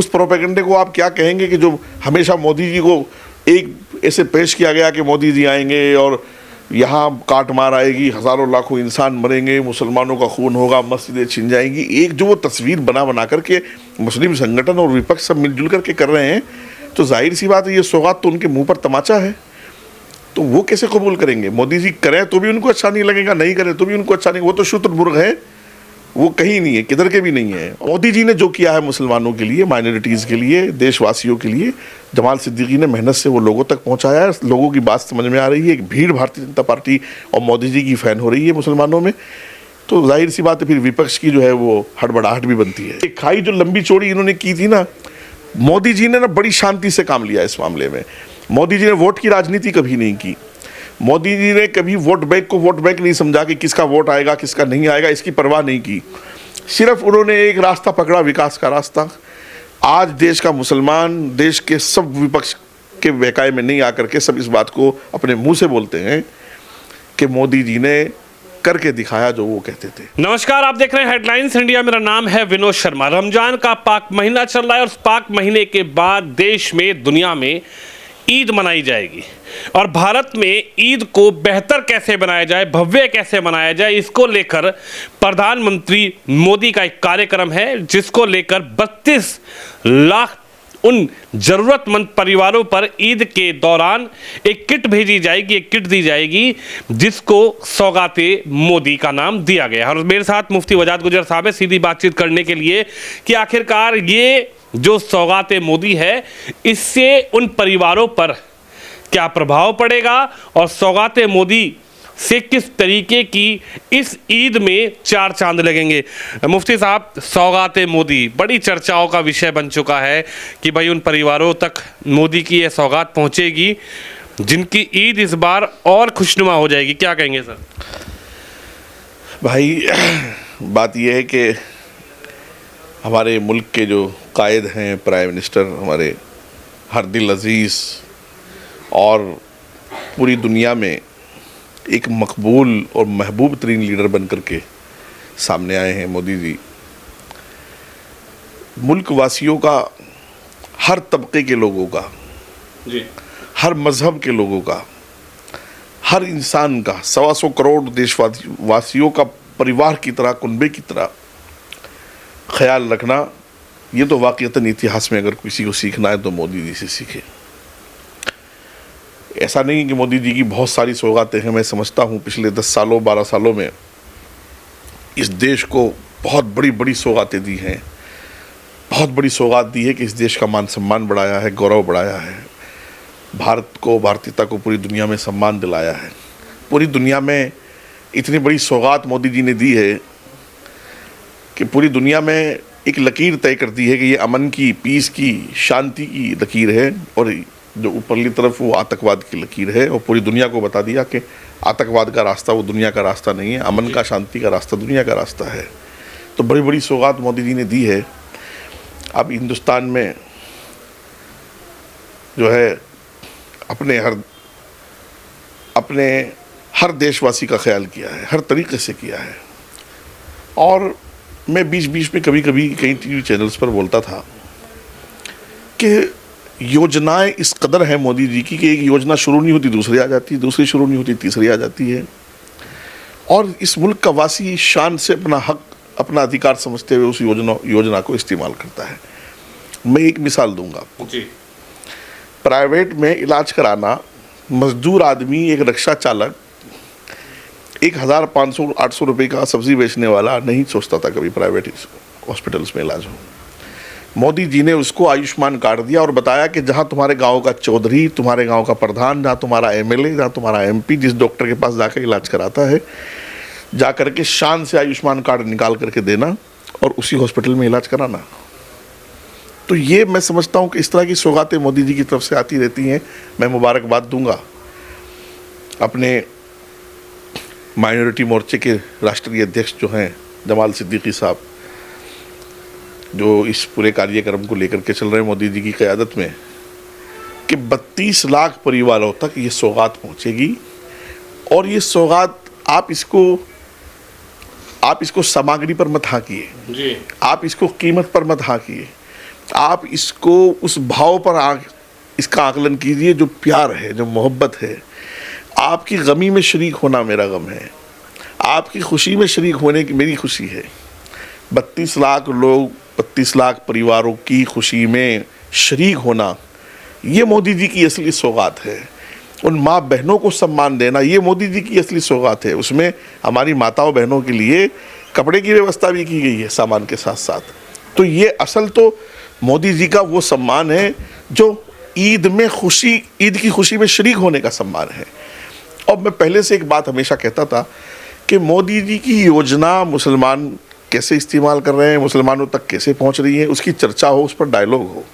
उस प्रोपेगेंडे को आप क्या कहेंगे कि जो हमेशा मोदी जी को एक ऐसे पेश किया गया कि मोदी जी आएंगे और यहाँ काट मार आएगी, हज़ारों लाखों इंसान मरेंगे, मुसलमानों का खून होगा, मस्जिदें छिन जाएंगी, एक जो वो तस्वीर बना करके मुस्लिम संगठन और विपक्ष सब मिलजुल करके कर रहे हैं, तो जाहिर सी बात है ये सौगात तो उनके मुंह पर तमाचा है। तो वो कैसे कबूल करेंगे? मोदी जी करें तो भी उनको अच्छा नहीं लगेगा, नहीं करें तो भी उनको अच्छा नहीं। वो तो शुतुरमुर्ग है, वो कहीं नहीं है, किधर के भी नहीं है। मोदी जी ने जो किया है मुसलमानों के लिए, माइनॉरिटीज़ के लिए, देशवासियों के लिए, जमाल सिद्दीकी ने मेहनत से वो लोगों तक पहुंचाया है। लोगों की बात समझ में आ रही है, एक भीड़ भारतीय जनता पार्टी और मोदी जी की फ़ैन हो रही है मुसलमानों में। तो जाहिर सी बात है फिर विपक्ष की जो है वो हड़बड़ाहट भी बनती है। एक खाई जो लंबी चौड़ी इन्होंने की थी ना, मोदी जी ने ना बड़ी शांति से काम लिया इस मामले में। मोदी जी ने वोट की राजनीति कभी नहीं की। मोदी जी ने कभी वोट बैंक को वोट बैंक नहीं समझा कि किसका वोट आएगा किसका नहीं आएगा, इसकी परवाह नहीं की। सिर्फ उन्होंने एक रास्ता पकड़ा, विकास का रास्ता। आज देश का मुसलमान देश के सब विपक्ष के बहकाए में नहीं आकर के सब इस बात को अपने मुंह से बोलते हैं कि मोदी जी ने करके दिखाया जो वो कहते थे। नमस्कार, आप देख रहे हैं हेडलाइंस इंडिया। मेरा नाम है विनोद शर्मा। रमजान का पाक महीना चल रहा है और उस पाक महीने के बाद देश में, दुनिया में ईद मनाई जाएगी और भारत में ईद को बेहतर कैसे बनाया जाए, भव्य कैसे मनाया जाए, इसको लेकर प्रधानमंत्री मोदी का एक कार्यक्रम है जिसको लेकर 32 लाख उन जरूरतमंद परिवारों पर ईद के दौरान एक किट भेजी जाएगी, एक किट दी जाएगी जिसको सौगाते मोदी का नाम दिया गया है। और मेरे साथ मुफ्ती वजाद गुजर साहब है सीधी बातचीत करने के लिए कि आखिरकार ये जो सौगाते मोदी है इससे उन परिवारों पर क्या प्रभाव पड़ेगा और सौगाते मोदी से किस तरीके की इस ईद में चार चांद लगेंगे। मुफ्ती साहब, सौगाते मोदी बड़ी चर्चाओं का विषय बन चुका है कि भाई उन परिवारों तक मोदी की यह सौगात पहुंचेगी जिनकी ईद इस बार और खुशनुमा हो जाएगी। क्या कहेंगे सर? भाई बात यह है कि हमारे मुल्क के जो कायद हैं, प्राइम मिनिस्टर हमारे हरदिल अजीज़, और पूरी दुनिया में एक मकबूल और महबूब तरीन लीडर बन कर के सामने आए हैं मोदी जी। मुल्क वासियों का, हर तबके के लोगों का जी, हर मज़हब के लोगों का, हर इंसान का, 125 करोड़ देशवासियों का परिवार की तरह, कुनबे की तरह ख्याल रखना, ये तो वाक़ईतन इतिहास में अगर किसी को सीखना है तो मोदी जी से सीखे। ऐसा नहीं कि मोदी जी की बहुत सारी सौगातें हैं। मैं समझता हूँ पिछले 10 सालों 12 सालों में इस देश को बहुत बड़ी बड़ी सौगातें दी हैं। बहुत बड़ी सौगात दी है कि इस देश का मान सम्मान बढ़ाया है, गौरव बढ़ाया है, भारत को, भारतीयता को पूरी दुनिया में सम्मान दिलाया है। पूरी दुनिया में इतनी बड़ी सौगात मोदी जी ने दी है कि पूरी दुनिया में एक लकीर तय कर दी है कि ये अमन की, पीस की, शांति की लकीर है, और जो ऊपरली तरफ वो आतंकवाद की लकीर है। और पूरी दुनिया को बता दिया कि आतंकवाद का रास्ता वो दुनिया का रास्ता नहीं है, अमन का, शांति का रास्ता दुनिया का रास्ता है। तो बड़ी बड़ी सौगात मोदी जी ने दी है। अब हिंदुस्तान में जो है अपने हर देशवासी का ख्याल किया है, हर तरीके से किया है। और मैं बीच बीच में कभी कभी कई टीवी चैनल्स पर बोलता था कि योजनाएं इस कदर है मोदी जी की कि एक योजना शुरू नहीं होती दूसरी आ जाती है, दूसरी शुरू नहीं होती तीसरी आ जाती है। और इस मुल्क का वासी शान से अपना हक, अपना अधिकार समझते हुए उस योजना को इस्तेमाल करता है। मैं एक मिसाल दूंगा आपको जी। प्राइवेट में इलाज कराना, मजदूर आदमी, एक रिक्शा चालक 1500-800 रुपये का सब्जी बेचने वाला नहीं सोचता था कभी प्राइवेट हॉस्पिटल्स में इलाज हो। मोदी जी ने उसको आयुष्मान कार्ड दिया और बताया कि जहाँ तुम्हारे गांव का चौधरी, तुम्हारे गांव का प्रधान, जहाँ तुम्हारा एमएलए, जहाँ तुम्हारा एमपी जिस डॉक्टर के पास जाकर इलाज कराता है, जा कर के शान से आयुष्मान कार्ड निकाल करके देना और उसी हॉस्पिटल में इलाज कराना। तो ये मैं समझता हूँ कि इस तरह की सौगातें मोदी जी की तरफ से आती रहती हैं। मैं मुबारकबाद दूंगा अपने माइनॉरिटी मोर्चे के राष्ट्रीय अध्यक्ष जो हैं जमाल सिद्दीकी साहब, जो इस पूरे कार्यक्रम को लेकर के चल रहे हैं मोदी जी की क़यादत में, कि 32 लाख परिवारों तक ये सौगात पहुंचेगी। और ये सौगात आप इसको सामग्री पर मत हाँकिए, जी, आप इसको कीमत पर मत हाँकिए, आप इसको उस भाव पर इसका आकलन कीजिए जो प्यार है, जो मोहब्बत है। आपकी गमी में शरीक होना मेरा गम है, आपकी खुशी में शरीक होने की मेरी खुशी है। 32 लाख लोग, 32 लाख परिवारों की खुशी में शरीक होना, ये मोदी जी की असली सौगात है। उन माँ बहनों को सम्मान देना, ये मोदी जी की असली सौगात है। उसमें हमारी माताओं बहनों के लिए कपड़े की व्यवस्था भी की गई है सामान के साथ साथ। तो ये असल तो मोदी जी का वो सम्मान है जो ईद में खुशी, ईद की खुशी में शरीक होने का सम्मान है। और मैं पहले से एक बात हमेशा कहता था कि मोदी जी की योजना मुसलमान कैसे इस्तेमाल कर रहे हैं, मुसलमानों तक कैसे पहुंच रही है, उसकी चर्चा हो, उस पर डायलॉग हो।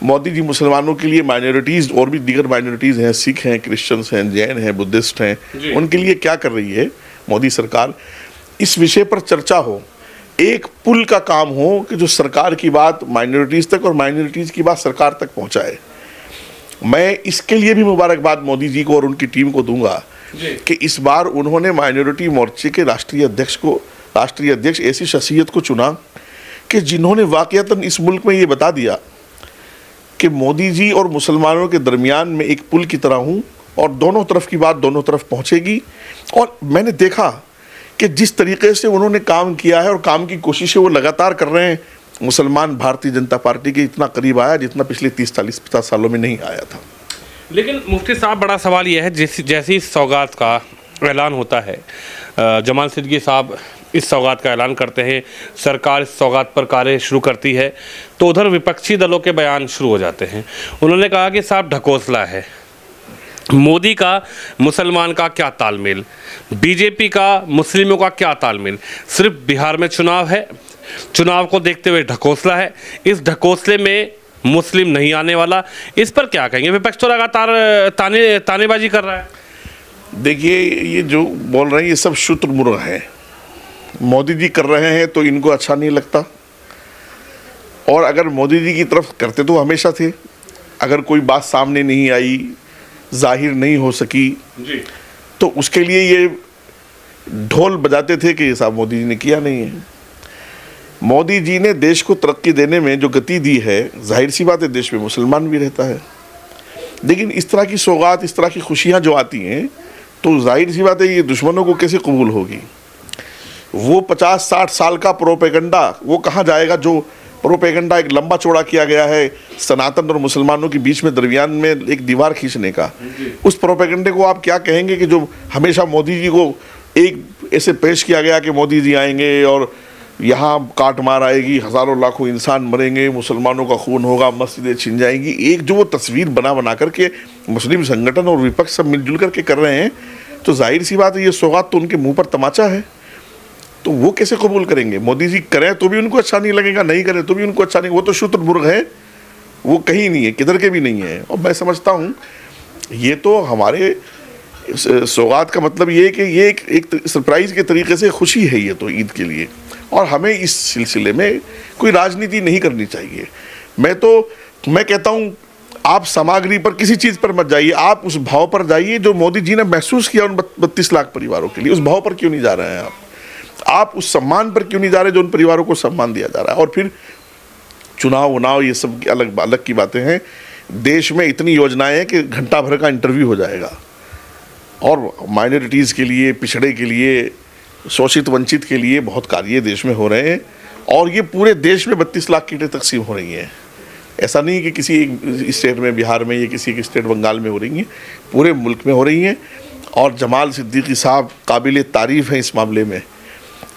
मोदी जी मुसलमानों के लिए माइनॉरिटीज़ और भी दीगर माइनॉरिटीज़ हैं, सिख हैं, क्रिश्चियंस हैं, जैन हैं, बुद्धिस्ट हैं, उनके लिए क्या कर रही है मोदी सरकार, इस विषय पर चर्चा हो। एक पुल का काम हो कि जो सरकार की बात माइनॉरिटीज़ तक और माइनॉरिटीज़ की बात सरकार तक पहुंचाए। मैं इसके लिए भी मुबारकबाद मोदी जी को और उनकी टीम को दूंगा कि इस बार उन्होंने माइनॉरिटी मोर्चे के राष्ट्रीय अध्यक्ष ऐसी शख्सियत को चुना कि जिन्होंने वाकईतन इस मुल्क में ये बता दिया कि मोदी जी और मुसलमानों के दरमियान में एक पुल की तरह हूँ और दोनों तरफ की बात दोनों तरफ पहुँचेगी। और मैंने देखा कि जिस तरीके से उन्होंने काम किया है और काम की कोशिशें वो लगातार कर रहे हैं, मुसलमान भारतीय जनता पार्टी के इतना करीब आया जितना पिछले 30, 40, 50 सालों में नहीं आया था। लेकिन मुफ्ती साहब, बड़ा सवाल यह है, जैसी इस सौगात का ऐलान होता है, जमाल सिद्दीकी साहब इस सौगात का ऐलान करते हैं, सरकार इस सौगात पर कार्य शुरू करती है, तो उधर विपक्षी दलों के बयान शुरू हो जाते हैं। उन्होंने कहा कि साहब ढकोसला है, मोदी का मुसलमान का क्या तालमेल, बीजेपी का मुस्लिमों का क्या तालमेल, सिर्फ बिहार में चुनाव है, चुनाव को देखते हुए ढकोसला है, इस ढकोसले में मुस्लिम नहीं आने वाला। इस पर क्या कहेंगे? विपक्ष तो लगातार तानेबाजी कर रहा है। देखिए, ये जो बोल रहे हैं ये सब शुतुरमुर्ग है। मोदी जी कर रहे हैं तो इनको अच्छा नहीं लगता, और अगर मोदी जी की तरफ करते तो हमेशा थे। अगर कोई बात सामने नहीं आई, जाहिर नहीं हो सकी जी, तो उसके लिए ये ढोल बजाते थे कि ये साहब मोदी जी ने किया नहीं है। मोदी जी ने देश को तरक्की देने में जो गति दी है, जाहिर सी बात है देश में मुसलमान भी रहता है। लेकिन इस तरह की सौगात, इस तरह की खुशियाँ जो आती हैं, तो जाहिर सी बात है ये दुश्मनों को कैसे कबूल होगी। वो 50-60 साल का प्रोपेगेंडा वो कहाँ जाएगा, जो प्रोपेगेंडा एक लंबा चौड़ा किया गया है सनातन और मुसलमानों के बीच में दरमियान में एक दीवार खींचने का। उस प्रोपेगेंडे को आप क्या कहेंगे कि जो हमेशा मोदी जी को एक ऐसे पेश किया गया कि मोदी जी आएंगे और यहाँ काट मार आएगी, हज़ारों लाखों इंसान मरेंगे, मुसलमानों का खून होगा, मस्जिदें छिन जाएंगी। एक जो वो तस्वीर बना करके मुस्लिम संगठन और विपक्ष सब मिलजुल करके कर रहे हैं, तो जाहिर सी बात है ये सौगात तो उनके मुंह पर तमाचा है। तो वो कैसे कबूल करेंगे? मोदी जी करें तो भी उनको अच्छा नहीं लगेगा, नहीं करें तो भी उनको अच्छा नहीं। वो तो शुतुरमुर्ग है, वो कहीं नहीं है, किधर के भी नहीं है। और मैं समझता हूँ ये तो हमारे सौगात का मतलब ये है कि ये एक सरप्राइज़ के तरीके से खुशी है ये तो ईद के लिए। और हमें इस सिलसिले में कोई राजनीति नहीं करनी चाहिए। मैं कहता हूँ आप सामग्री पर, किसी चीज़ पर मत जाइए, आप उस भाव पर जाइए जो मोदी जी ने महसूस किया उन 32 लाख परिवारों के लिए। उस भाव पर क्यों नहीं जा रहे हैं आप उस सम्मान पर क्यों नहीं जा रहे जो उन परिवारों को सम्मान दिया जा रहा है। और फिर चुनाव ये सब अलग की बातें हैं। देश में इतनी योजनाएं हैं कि घंटा भर का इंटरव्यू हो जाएगा, और माइनॉरिटीज़ के लिए, पिछड़े के लिए, शोषित वंचित के लिए बहुत कार्य देश में हो रहे हैं। और ये पूरे देश में 32 लाख किटें तकसीम हो रही हैं। ऐसा नहीं कि किसी एक स्टेट में, बिहार में, या किसी एक स्टेट बंगाल में हो रही हैं, पूरे मुल्क में हो रही हैं। और जमाल सिद्दीकी साहब काबिल तारीफ़ हैं इस मामले में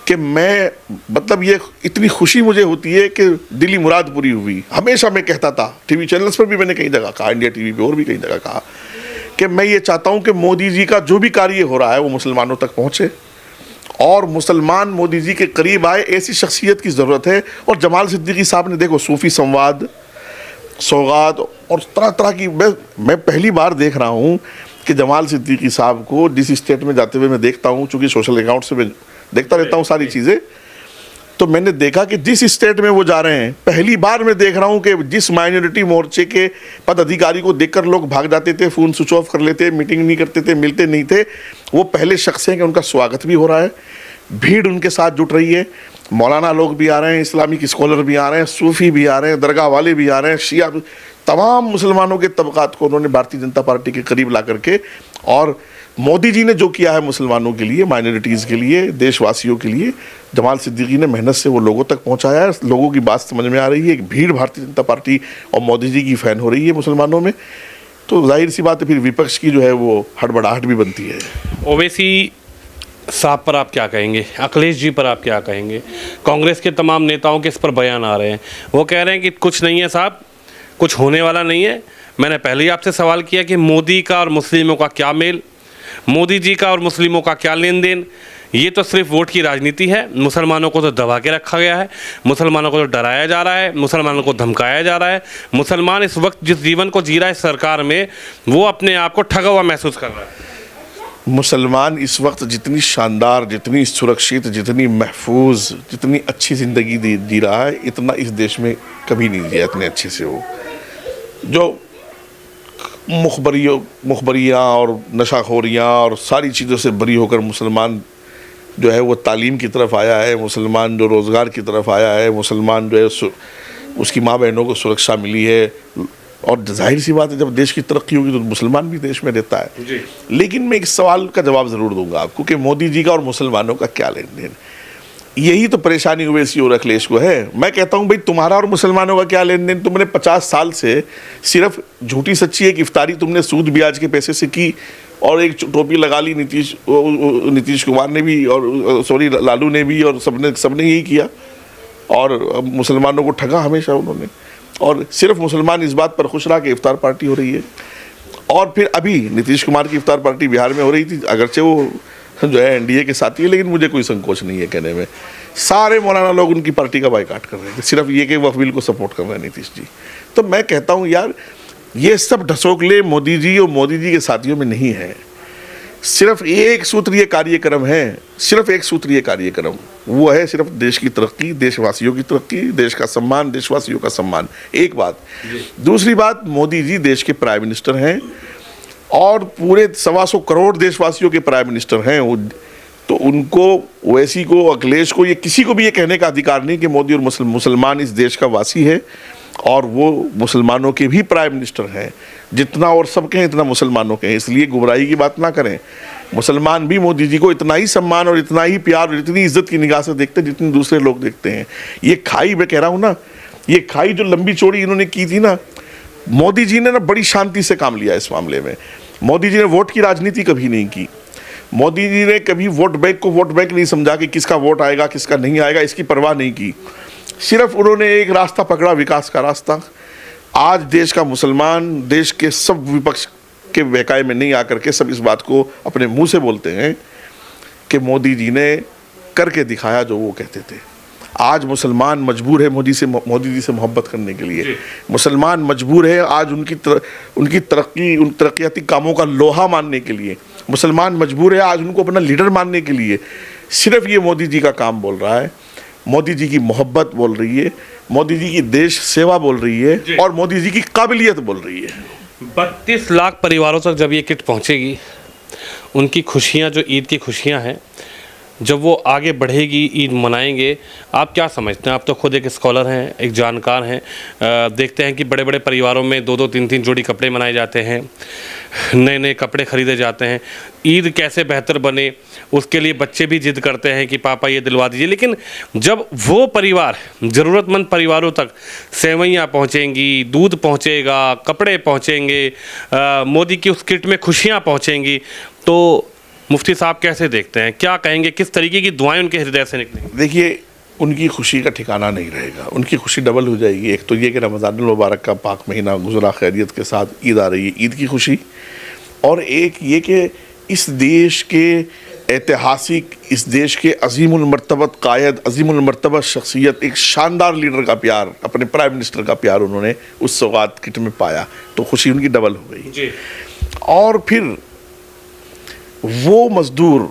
कि मैं मतलब ये इतनी खुशी मुझे होती है कि दिली मुराद पूरी हुई। हमेशा मैं कहता था, टीवी चैनल्स पर भी मैंने कई जगह कहा, इंडिया टीवी पे और भी कई जगह कहा कि मैं ये चाहता हूँ कि मोदी जी का जो भी कार्य हो रहा है वो मुसलमानों तक पहुँचे और मुसलमान मोदी जी के करीब आए। ऐसी शख्सियत की ज़रूरत है। और जमाल सिद्दीकी साहब ने देखो सूफ़ी संवाद, सौगात और तरह तरह की, मैं पहली बार देख रहा हूँ कि जमाल सिद्दीकी साहब को जिस स्टेट में जाते हुए मैं देखता हूँ, चूँकि सोशल अकाउंट से मैं देखता रहता हूँ सारी चीज़ें, तो मैंने देखा कि जिस स्टेट में वो जा रहे हैं, पहली बार मैं देख रहा हूँ कि जिस माइनॉरिटी मोर्चे के पदाधिकारी को देखकर लोग भाग जाते थे, फ़ोन स्विच ऑफ कर लेते, मीटिंग नहीं करते थे, मिलते नहीं थे, वो पहले शख्स हैं कि उनका स्वागत भी हो रहा है। भीड़ उनके साथ जुट रही है। मौलाना लोग भी आ रहे हैं, इस्लामिक स्कॉलर भी आ रहे हैं, सूफ़ी भी आ रहे हैं, दरगाह वाले भी आ रहे हैं, शिया, तमाम मुसलमानों के तबकात को उन्होंने भारतीय जनता पार्टी के करीब ला करके, और मोदी जी ने जो किया है मुसलमानों के लिए, माइनॉरिटीज़ के लिए, देशवासियों के लिए, जमाल सिद्दीकी ने मेहनत से वो लोगों तक पहुंचाया है। लोगों की बात समझ में आ रही है, एक भीड़ भारतीय जनता पार्टी और मोदी जी की फ़ैन हो रही है मुसलमानों में। तो जाहिर सी बात है फिर विपक्ष की जो है वो हड़बड़ाहट भी बनती है। ओवैसी साहब पर आप क्या कहेंगे, अखिलेश जी पर आप क्या कहेंगे? कांग्रेस के तमाम नेताओं के इस पर बयान आ रहे हैं, वो कह रहे हैं कि कुछ नहीं है साहब, कुछ होने वाला नहीं है। मैंने पहले ही आपसे सवाल किया कि मोदी का और मुस्लिमों का क्या मेल, मोदी जी का और मुस्लिमों का क्या लेन देन? ये तो सिर्फ वोट की राजनीति है। मुसलमानों को तो दबा के रखा गया है, मुसलमानों को तो डराया जा रहा है, मुसलमानों को धमकाया जा रहा है। मुसलमान इस वक्त जिस जीवन को जी रहा है सरकार में, वो अपने आप को ठगा हुआ महसूस कर रहा है। मुसलमान इस वक्त जितनी शानदार, जितनी सुरक्षित, जितनी महफूज, जितनी अच्छी ज़िंदगी जी रहा है, इतना इस देश में कभी नहीं जिया इतने अच्छे से। वो जो मुखबरियाँ और नशाखोरियाँ और सारी चीज़ों से बरी होकर मुसलमान जो है वो तालीम की तरफ आया है, मुसलमान जो रोज़गार की तरफ आया है, मुसलमान जो है उसकी माँ बहनों को सुरक्षा मिली है। और जाहिर सी बात है, जब देश की तरक्की होगी तो मुसलमान भी देश में रहता है जी। लेकिन मैं एक सवाल का जवाब ज़रूर दूंगा आपको कि मोदी जी का और मुसलमानों का क्या लेन देन। यही तो परेशानी ओवैसी और अखिलेश को है। मैं कहता हूँ भाई, तुम्हारा और मुसलमानों का क्या लेन देन? तुमने 50 साल से सिर्फ झूठी सच्ची एक इफ्तारी तुमने सूद ब्याज के पैसे से की, और एक टोपी लगा ली नीतीश कुमार ने भी, और सॉरी लालू ने भी, और सबने यही किया, और मुसलमानों को ठगा हमेशा उन्होंने। और सिर्फ मुसलमान इस बात पर खुश रहा कि इफ्तार पार्टी हो रही है। और फिर अभी नीतीश कुमार की इफ्तार पार्टी बिहार में हो रही थी, अगरचे वो जो है एनडीए के साथी है, लेकिन मुझे कोई संकोच नहीं है कहने में, सारे मौलाना लोग उनकी पार्टी का बायकाट कर रहे थे, सिर्फ ये कि वक्फ बिल को सपोर्ट कर रहे हैं नीतीश जी। तो मैं कहता हूँ यार, ये सब ढसोकले मोदी जी और मोदी जी के साथियों में नहीं है। सिर्फ एक सूत्रीय कार्यक्रम है, सिर्फ एक सूत्रीय कार्यक्रम, वो है सिर्फ देश की तरक्की, देशवासियों की तरक्की, देश का सम्मान, देशवासियों का सम्मान। एक बात। दूसरी बात, मोदी जी देश के प्राइम मिनिस्टर हैं और पूरे 125 करोड़ देशवासियों के प्राइम मिनिस्टर हैं। तो उनको, ओवैसी को, अखिलेश को, ये किसी को भी ये कहने का अधिकार नहीं कि मोदी और मुसलमान इस देश का वासी है, और वो मुसलमानों के भी प्राइम मिनिस्टर हैं। जितना और सबके हैं इतना मुसलमानों के हैं, इसलिए गुमराही की बात ना करें। मुसलमान भी मोदी जी को इतना ही सम्मान और इतना ही प्यार और इतनी इज्जत की निगाह से देखते हैं जितनी दूसरे लोग देखते हैं। ये खाई, मैं कह रहा हूँ ना, ये खाई जो लंबी चौड़ी इन्होंने की थी ना, मोदी जी ने ना बड़ी शांति से काम लिया इस मामले में। मोदी जी ने वोट की राजनीति कभी नहीं की। मोदी जी ने कभी वोट बैंक को वोट बैंक नहीं समझा कि किसका वोट आएगा किसका नहीं आएगा, इसकी परवाह नहीं की। सिर्फ उन्होंने एक रास्ता पकड़ा, विकास का रास्ता। आज देश का मुसलमान, देश के सब विपक्ष के बहकाए में नहीं आकर के सब इस बात को अपने मुंह से बोलते हैं कि मोदी जी ने करके दिखाया जो वो कहते थे। आज मुसलमान मजबूर है मोदी जी से मोहब्बत करने के लिए। मुसलमान मजबूर है आज उनकी तरक्की, उन तरक्याती कामों का लोहा मानने के लिए। मुसलमान मजबूर है आज उनको अपना लीडर मानने के लिए। सिर्फ ये मोदी जी का काम बोल रहा है, मोदी जी की मोहब्बत बोल रही है, मोदी जी की देश सेवा बोल रही है, और मोदी जी की काबिलियत बोल रही है। 32 लाख परिवारों तक जब ये किट पहुंचेगी, उनकी खुशियां, जो ईद की खुशियां हैं, जब वो आगे बढ़ेगी, ईद मनाएंगे, आप क्या समझते हैं? आप तो खुद एक स्कॉलर हैं, एक जानकार हैं। देखते हैं कि बड़े बड़े परिवारों में 2-2, 3-3 जोड़ी कपड़े बनाए जाते हैं, नए नए कपड़े ख़रीदे जाते हैं। ईद कैसे बेहतर बने, उसके लिए बच्चे भी जिद करते हैं कि पापा ये दिलवा दीजिए। लेकिन जब वो परिवार, ज़रूरतमंद परिवारों तक सेवइयाँ पहुँचेंगी, दूध पहुँचेगा, कपड़े पहुँचेंगे, मोदी की उस किट में खुशियाँ पहुँचेंगी, तो मुफ्ती साहब कैसे देखते हैं? क्या कहेंगे? किस तरीके की दुआएं उनके हृदय से निकलेंगी? देखिए, उनकी खुशी का ठिकाना नहीं रहेगा। उनकी खुशी डबल हो जाएगी। एक तो ये कि रमज़ान मुबारक का पाक महीना गुजरा खैरियत के साथ, ईद आ रही है, ईद की खुशी, और एक ये कि इस देश के ऐतिहासिक, इस देश के अजीमुल मर्तबत कायद, अजीमुल मर्तबत शख्सियत, एक शानदार लीडर का प्यार, अपने प्राइम मिनिस्टर का प्यार उन्होंने उस सौगात किट में पाया, तो खुशी उनकी डबल हो गई। और फिर वो मजदूर,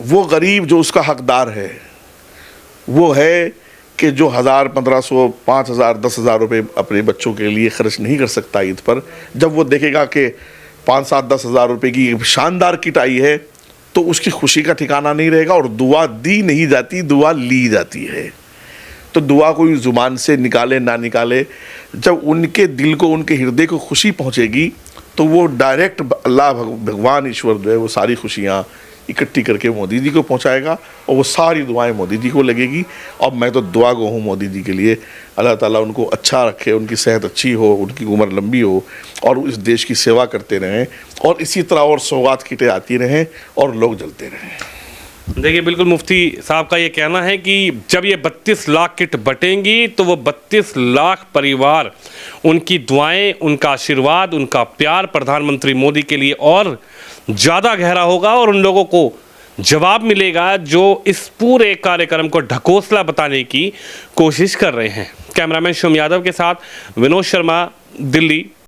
वो गरीब जो उसका हकदार है, वो है कि जो 1000, 1500, 5000, 10,000 रुपये अपने बच्चों के लिए खर्च नहीं कर सकता ईद पर, जब वो देखेगा कि 5, 7, 10,000 रुपये की शानदार किट आई है, तो उसकी खुशी का ठिकाना नहीं रहेगा। और दुआ दी नहीं जाती, दुआ ली जाती है। तो दुआ कोई ज़ुबान से निकाले ना निकाले, जब उनके दिल को, उनके हृदय को खुशी पहुंचेगी तो वो डायरेक्ट अल्लाह भगवान ईश्वर जो है वो सारी खुशियाँ इकट्ठी करके मोदी जी को पहुंचाएगा और वो सारी दुआएं मोदी जी को लगेगी। और मैं तो दुआ गो हूँ मोदी जी के लिए, अल्लाह ताला उनको अच्छा रखे, उनकी सेहत अच्छी हो, उनकी उम्र लंबी हो और इस देश की सेवा करते रहें और इसी तरह और सौगात किटें आती रहें और लोग जलते रहें। देखिए, बिल्कुल मुफ्ती साहब का ये कहना है कि जब ये 32 लाख किट बटेंगी तो वो 32 लाख परिवार, उनकी दुआएं, उनका आशीर्वाद, उनका प्यार प्रधानमंत्री मोदी के लिए और ज़्यादा गहरा होगा और उन लोगों को जवाब मिलेगा जो इस पूरे कार्यक्रम को ढकोसला बताने की कोशिश कर रहे हैं। कैमरामैन शुम यादव के साथ विनोद शर्मा, दिल्ली।